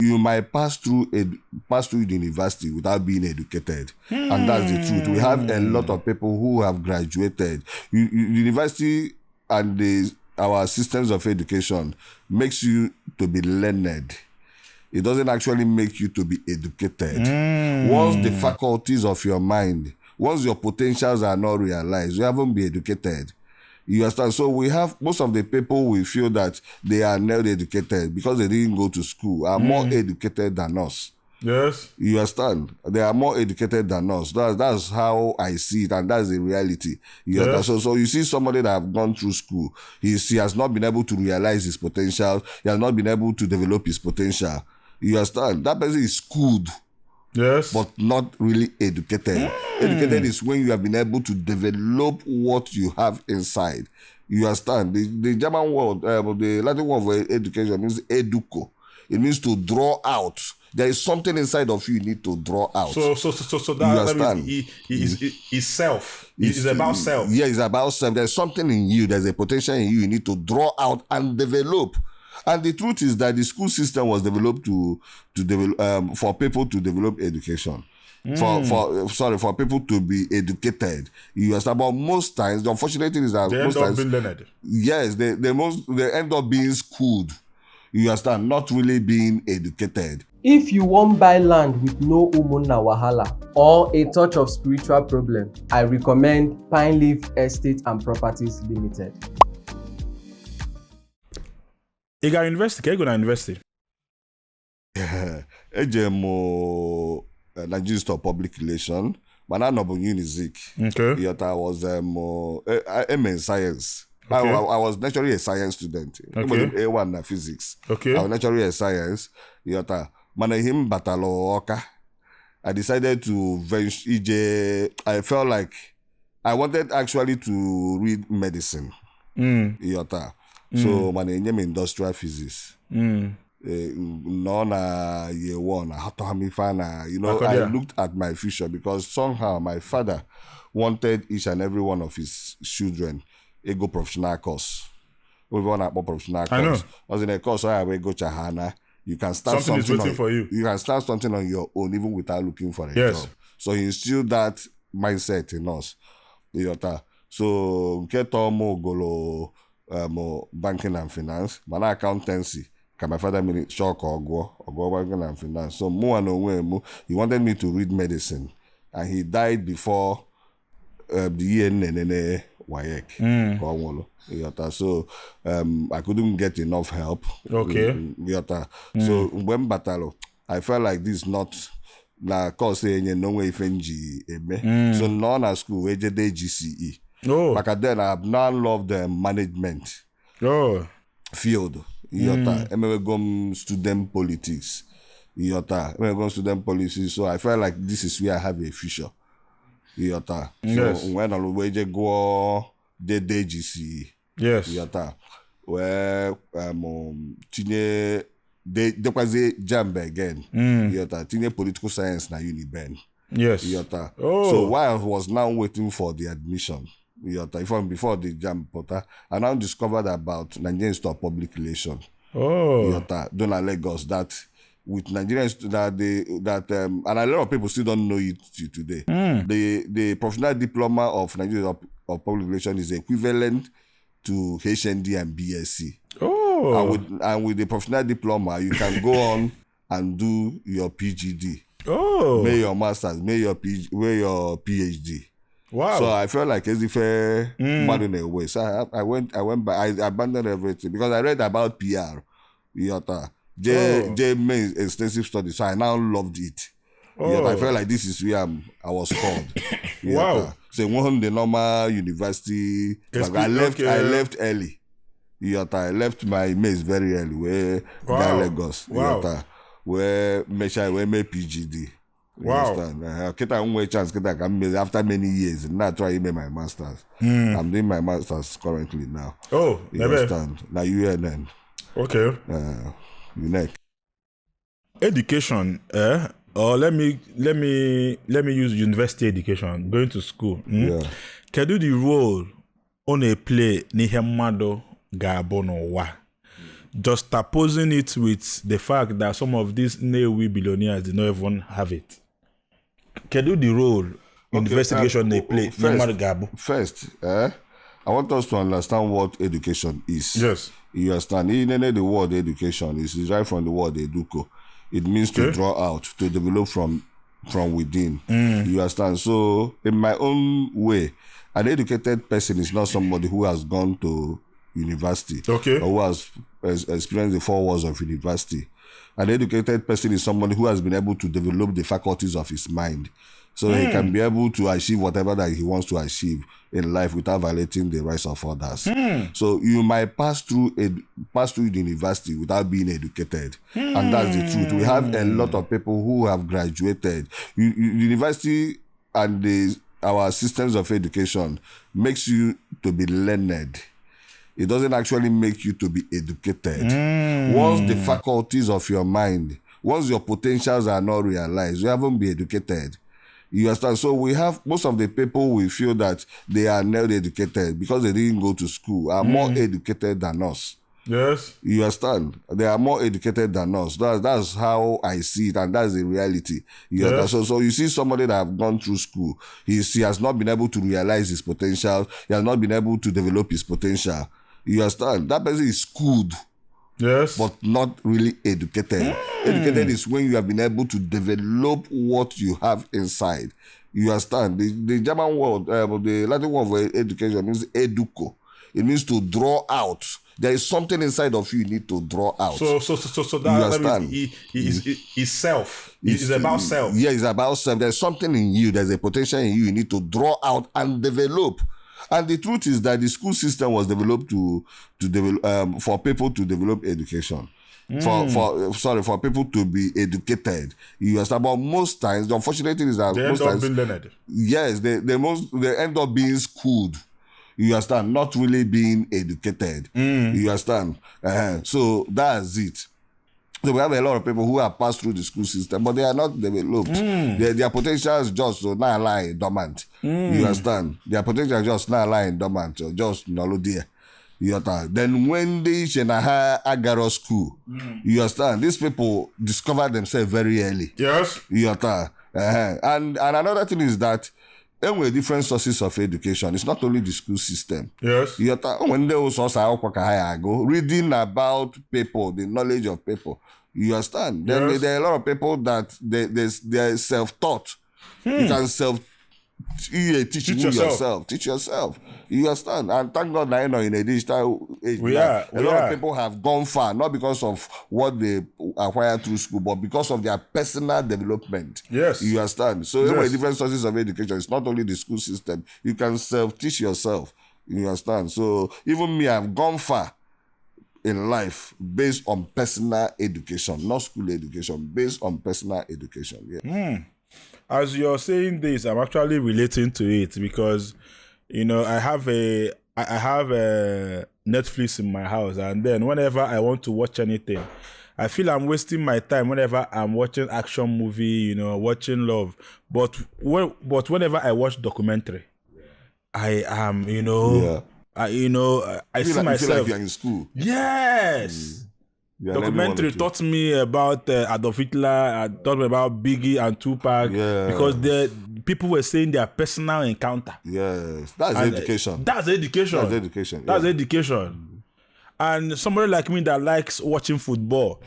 you might pass through university without being educated. And that's the truth. We have a lot of people who have graduated. University and our systems of education makes you to be learned. It doesn't actually make you to be educated. Once the faculties of your mind, once your potentials are not realized, you haven't been educated. You understand? So we have most of the people we feel that they are not educated because they didn't go to school are more educated than us. Yes. You understand? They are more educated than us. That's how I see it, and that's the reality. You understand? So you see somebody that have gone through school, he has not been able to realize his potential. He has not been able to develop his potential. You understand? That person is schooled. Yes. But not really educated. Educated is when you have been able to develop what you have inside. You understand? The German word, the Latin word for education means educo. It means to draw out. There is something inside of you need to draw out. So that means it's self. It's about self. Yeah, it's about self. There's something in you. There's a potential in you need to draw out and develop. And the truth is that the school system was developed to develop for people to develop education. For people to be educated. You understand? But most times, the unfortunate thing is that they most end up times, being learned. yes, they end up being schooled. You understand? Not really being educated. If you wan buy land with no umunna wahala or a touch of spiritual problem, I recommend Pine Leaf Estate and Properties Limited. You got university? Can you go to university? Ejemo Nigerian Institute of Public Relations, but I know Unizik. Okay. Yet I was I'm in science. Okay. I was naturally a science student. Okay. A1 na physics. Okay. I was naturally a science. Yet manahim batalo oka. I decided to venture. I felt like I wanted actually to read medicine. Yet. So my name industrial physics. No na year one. I looked at my future because somehow my father wanted each and every one of his children a go professional course. Everyone at professional course. I know. I was in a course where I will go Chahana. You can start Something is waiting for you. You can start something on your own even without looking for a Yes. job. So he instilled that mindset in us. So get more golo. Banking and finance, mana accountancy. My father made it shock or banking and finance. So he wanted me to read medicine, and he died before the year WAEC. So I couldn't get enough help. Okay. So when batalo, I felt like this not na course no way FNG. So none at school we did GCE. Oh. Like then I have now loved the management field. I'm student politics. Student politics. So I felt like this is where I have a future. Yes. So when I was go the GCE. Yes. Where tinye de kwaze jam again. Tinye political science na Uniben. Yes. So while I was now waiting for the admission, even before the jam portal, I now discovered about Nigerian Institute of Public Relations. Dona Lagos, that with Nigerians and a lot of people still don't know it today. The professional diploma of Nigerian Institute of Public Relations is equivalent to HND and BSc. And with the professional diploma, you can go on and do your PGD. May your masters, may your PhD. Wow. So I felt like as if man in a way. So I went back. I abandoned everything because I read about PR. J made extensive studies. So I now loved it. I felt like this is where I was called. Wow. So one the normal university. I left early. I left my mates very early. Where Lagos. Where make PGD. Wow. Chance after many years. Now try to make my masters. I'm doing my masters currently now. You understand? Now UNN. Okay. UNEC. Education, or let me use university education, going to school. Yeah. Can do the role on a play ni hemado gabono wa. just opposing it with the fact that some of these Nnewi billionaires did not even have it. Can do the role in the investigation they play? First, I want us to understand what education is. Yes. You understand? The word education is right from the word educo. It means to draw out, to develop from within. You understand? So, in my own way, an educated person is not somebody who has gone to university or who has experienced the 4 walls of university. An educated person is somebody who has been able to develop the faculties of his mind, so he can be able to achieve whatever that he wants to achieve in life without violating the rights of others. So you might pass through the university without being educated, and that's the truth. We have a lot of people who have graduated. University and our systems of education makes you to be learned. It doesn't actually make you to be educated. Once the faculties of your mind, once your potentials are not realized, you haven't been educated. You understand? So we have most of the people we feel that they are not educated because they didn't go to school are more educated than us. Yes. You understand? They are more educated than us. That's how I see it, and that's the reality. You understand? So you see somebody that have gone through school, he has not been able to realize his potential. He has not been able to develop his potential. You understand? That person is schooled. Yes. But not really educated. Educated is when you have been able to develop what you have inside. You understand? The German word, the Latin word for education means educo. It means to draw out. There is something inside of you need to draw out. So that means is self. It's about self. Yeah, it's about self. There's something in you. There's a potential in you. You need to draw out and develop. And the truth is that the school system was developed to develop for people to develop education. For people to be educated. You understand? But most times, the unfortunate thing is that they most end up times, being learned. Yes, they end up being schooled. You understand? Not really being educated. You understand? So that's it. So we have a lot of people who have passed through the school system, but they are not developed. Their potential is just now lying dormant. You understand? Their potential is just now lying dormant, or just no there. You understand? Then when they Agaro school, you understand? These people discover themselves very early. Yes. You understand? And another thing is that with different sources of education, it's not only the school system. Yes. You understand? When they also go reading about people, the knowledge of people. You understand? Yes. There are a lot of people that they're self-taught. You can teach yourself. You understand? And thank God that in a digital age, a lot of people have gone far, not because of what they acquired through school, but because of their personal development. Yes. You understand? So there are different sources of education. It's not only the school system. You can self-teach yourself. You understand? So even me, I've gone far in life based on personal education, not school education, based on personal education. Yeah. As you're saying this, I'm actually relating to it because, I have a Netflix in my house, and then whenever I want to watch anything, I feel I'm wasting my time whenever I'm watching action movie, watching love. But whenever I watch documentary, I am, I see myself. You feel like you're in school. Yes. Documentary taught me about Adolf Hitler, taught me about Biggie and Tupac, because people were saying their personal encounter. Yes, that's education. That's education. That's education. And somebody like me that likes watching football,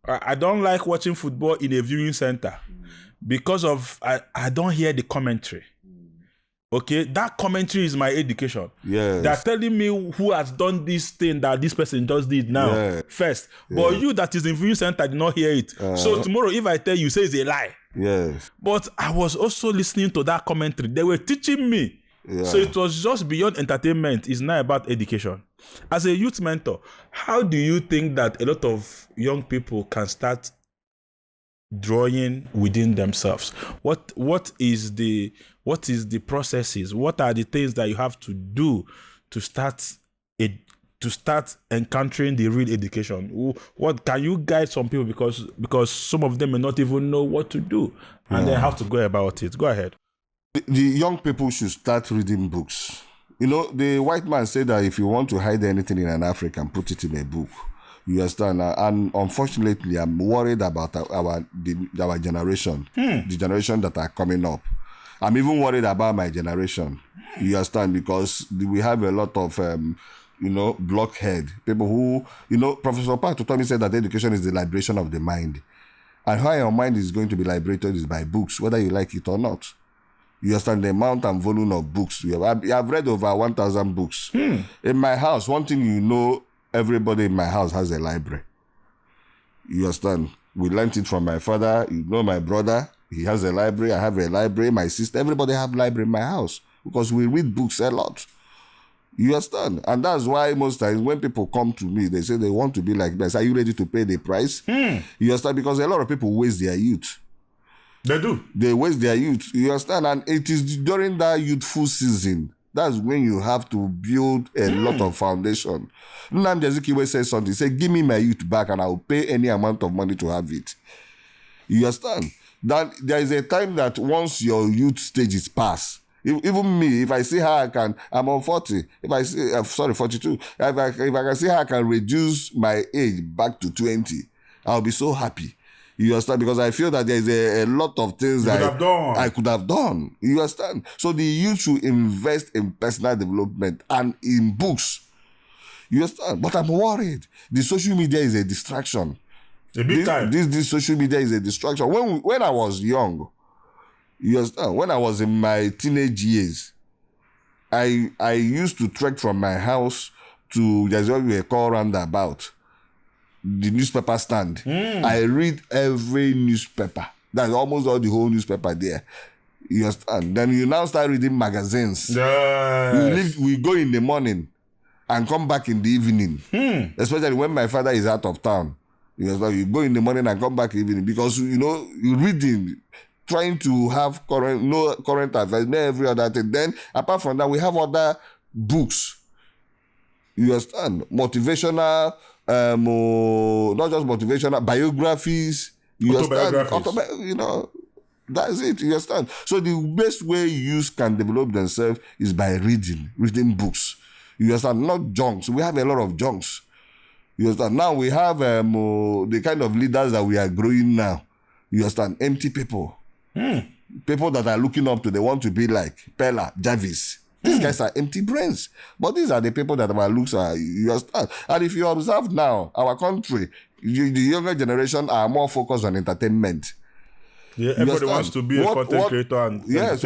I don't like watching football in a viewing center because of I don't hear the commentary. Okay, that commentary is my education. Yes. They're telling me who has done this thing that this person just did now first. But you that is in viewing center did not hear it. So tomorrow, if I tell you, say it's a lie. Yes. But I was also listening to that commentary. They were teaching me. Yeah. So it was just beyond entertainment. It's not about education. As a youth mentor, how do you think that a lot of young people can start drawing within themselves? What is the processes? What are the things that you have to do to start encountering the real education? What can you guide some people because some of them may not even know what to do and then how to go about it? Go ahead. The young people should start reading books. The white man said that if you want to hide anything in an African, put it in a book. You understand? And unfortunately, I'm worried about our generation, the generation that are coming up. I'm even worried about my generation. You understand? Because we have a lot of, blockhead people who, Professor Pat Tomi said that education is the liberation of the mind. And how your mind is going to be liberated is by books, whether you like it or not. You understand the amount and volume of books. I've read over 1,000 books. In my house, one thing everybody in my house has a library. You understand? We learned it from my father. My brother, he has a library. I have a library. My sister, everybody have library in my house because we read books a lot. You understand? And that's why most times when people come to me, they say they want to be like this. Are you ready to pay the price? You understand? Because a lot of people waste their youth. They do. They waste their youth. You understand? And it is during that youthful season, that's when you have to build a lot of foundation. Nnamdi Azikiwe says something. He said, give me my youth back and I'll pay any amount of money to have it. You understand? That there is a time that once your youth stage is past, even me, if I see how I'm on 40. If I see, 42. If I can see how I can reduce my age back to 20, I'll be so happy. You understand? Because I feel that there is a lot of things I could have done. You understand? So the youth should invest in personal development and in books. You understand? But I'm worried. The social media is a distraction. A big time. This social media is a distraction. When I was young, you understand? When I was in my teenage years, I used to trek from my house to, there's what we call roundabout, the newspaper stand. I read every newspaper. That's almost all the whole newspaper there. You understand? Then you now start reading magazines. Yes. We go in the morning and come back in the evening. Especially when my father is out of town. You understand? You go in the morning and come back evening because, you're reading, trying to have current affairs, not every other thing. Then, apart from that, we have other books. You understand? Motivational, not just motivational, biographies. You understand? That's it. You understand? So the best way youth can develop themselves is by reading books. You understand? Not junks. We have a lot of junks. You understand? Now we have the kind of leaders that we are growing now. You understand? Empty people. People that are looking up to, they want to be like Pella, Jarvis. These guys are empty brains. But these are the people that our looks are, you understand? And if you observe now, our country, the younger generation are more focused on entertainment. Yeah, everybody wants to be a content creator and yes,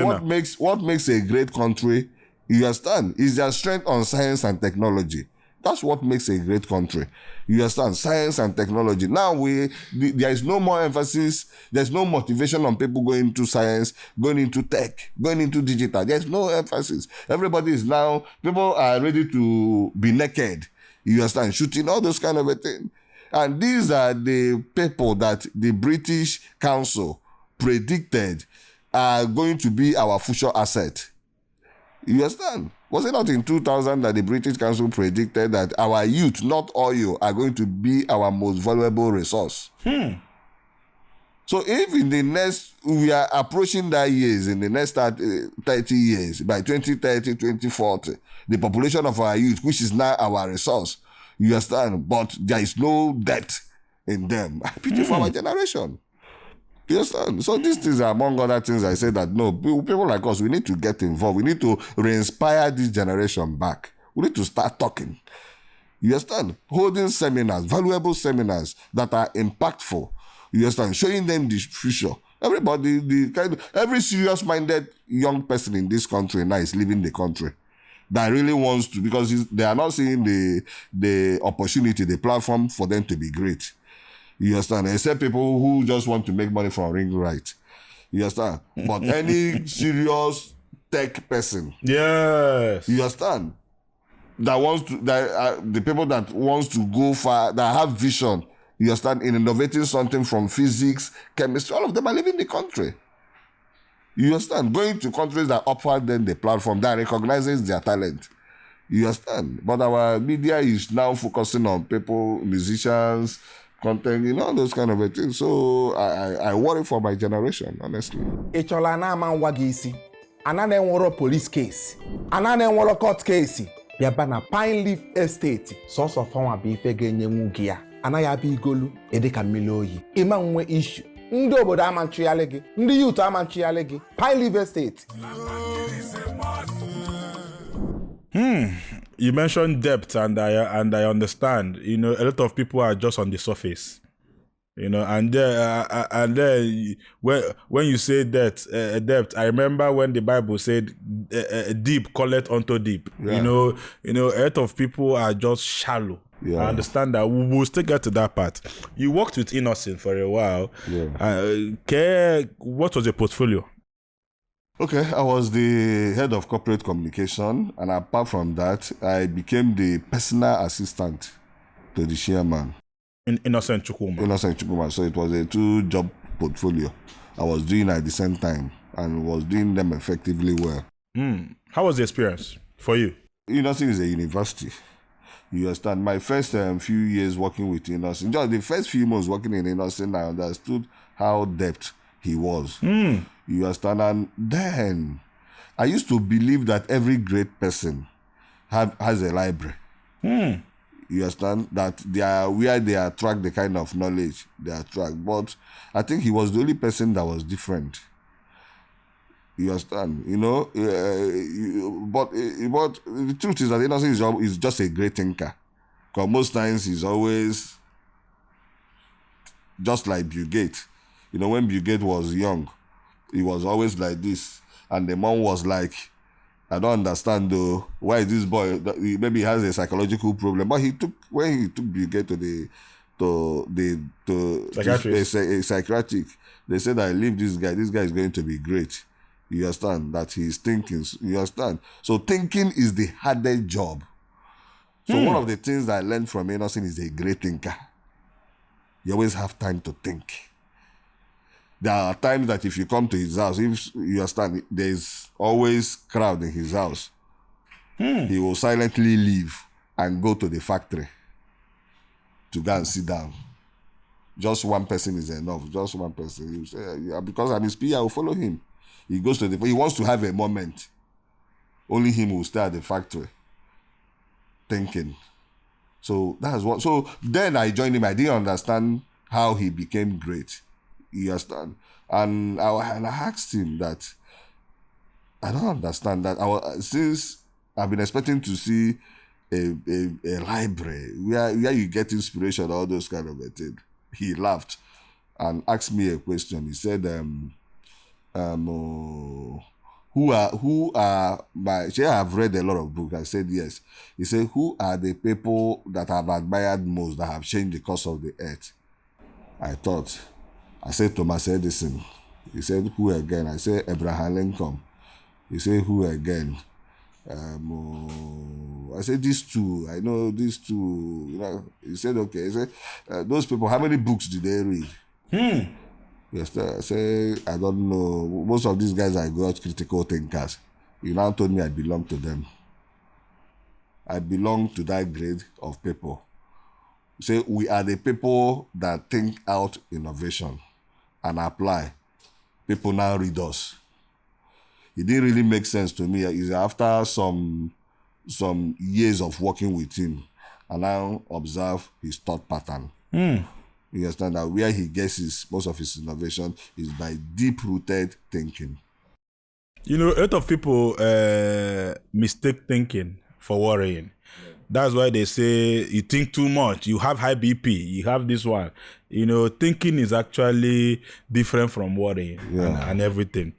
what makes a great country, you understand, is their strength on science and technology. That's what makes a great country. You understand? Science and technology. Now there is no more emphasis. There's no motivation on people going into science, going into tech, going into digital. There's no emphasis. Everybody is now, people are ready to be naked. You understand? Shooting, all those kind of a thing. And these are the people that the British Council predicted are going to be our future asset. You understand? Was it not in 2000 that the British Council predicted that our youth, not oil, are going to be our most valuable resource? So if in the next, we are approaching that years, in the next 30 years, by 2030, 2040, the population of our youth, which is now our resource, you understand, but there is no depth in them. I pity for our generation. You understand? So these things are among other things I say that no, people like us, we need to get involved. We need to re-inspire this generation back. We need to start talking. You understand? Holding seminars, valuable seminars that are impactful. You understand? Showing them the future. Everybody, every serious-minded young person in this country now is leaving the country. That really wants to, because they are not seeing the opportunity, the platform for them to be great. You understand? Except people who just want to make money from ring right. You understand? But any serious tech person, yes, you understand, that wants to, the people that wants to go far, that have vision, you understand, in innovating something from physics, chemistry, all of them are leaving the country. You understand? Going to countries that offer them the platform, that recognizes their talent. You understand? But our media is now focusing on people, musicians, content, all those kind of things. So I worry for my generation, honestly. Echola na ama nwa gị isi. Ana na-enwero police case. Ana na-enwero court case. Bịaba na Pine Leaf Estate. Source of fun bụ ife ga-enye nwu gị ya. anaghị abịa igolu ede ka mmiri oyi ịma nwe ishu ndị obodo ama nchụgharị gị ndị youth ama nchụgharị gị Pine Leaf Estate. You mentioned depth, and I understand. You know, a lot of people are just on the surface. You know, and then when you say depth, I remember when the Bible said, "Deep calleth unto deep." Yeah. You know, a lot of people are just shallow. Yeah. I understand that. We'll still get to that part. You worked with Innocent for a while. Yeah. What was your portfolio? Okay, I was the head of corporate communication, and apart from that, I became the personal assistant to the chairman. Innocent Chukwuma. So it was a 2-job portfolio I was doing at the same time, and was doing them effectively well. How was the experience for you? Innocent is a university. You understand? My first few years working with Innocent, just the first few months working in Innocent, I understood how depth he was. You understand? And then I used to believe that every great person has a library. You understand? That they are where they attract the kind of knowledge they attract. But I think he was the only person that was different. You understand? You know? But the truth is that Innocent is just a great thinker. Because most times he's always just like Bill Gates. You know, when Bill Gates was young, he was always like this. And the mom was like, I don't understand though, why is this boy, maybe he has a psychological problem. But when he took Bill Gates to a psychiatric, they said, I leave this guy is going to be great. You understand? That he's thinking, you understand? So thinking is the hardest job. So one of the things that I learned from Innocent is a great thinker. You always have time to think. There are times that if you come to his house, if you understand, there's always crowd in his house. He will silently leave and go to the factory to go and sit down. Just one person is enough. Just one person. You say, yeah, because I'm his PA, I will follow him. He goes to he wants to have a moment. Only him will stay at the factory thinking. So that's what. So then I joined him. I didn't understand how he became great. You understand? And I asked him that I don't understand that. Since I've been expecting to see a library where you get inspiration, all those kind of things. He laughed and asked me a question. He said, who are my, I've read a lot of books. I said, yes. He said, who are the people that I've admired most that have changed the course of the earth? I said, Thomas Edison. He said, who again? I said, Abraham Lincoln. He said, who again? I said, these two. I know these two. You know, he said, okay. He said, those people, how many books did they read? Yes, I said, I don't know. Most of these guys are good critical thinkers. He now told me I belong to them. I belong to that grade of people. Say, we are the people that think out innovation and apply. People now read us. It didn't really make sense to me. It's after some years of working with him, and now observe his thought pattern. You understand that where he gets most of his innovation is by deep-rooted thinking. You know, a lot of people mistake thinking for worrying. That's why they say you think too much, you have high BP, you have this one. You know, thinking is actually different from worrying and everything.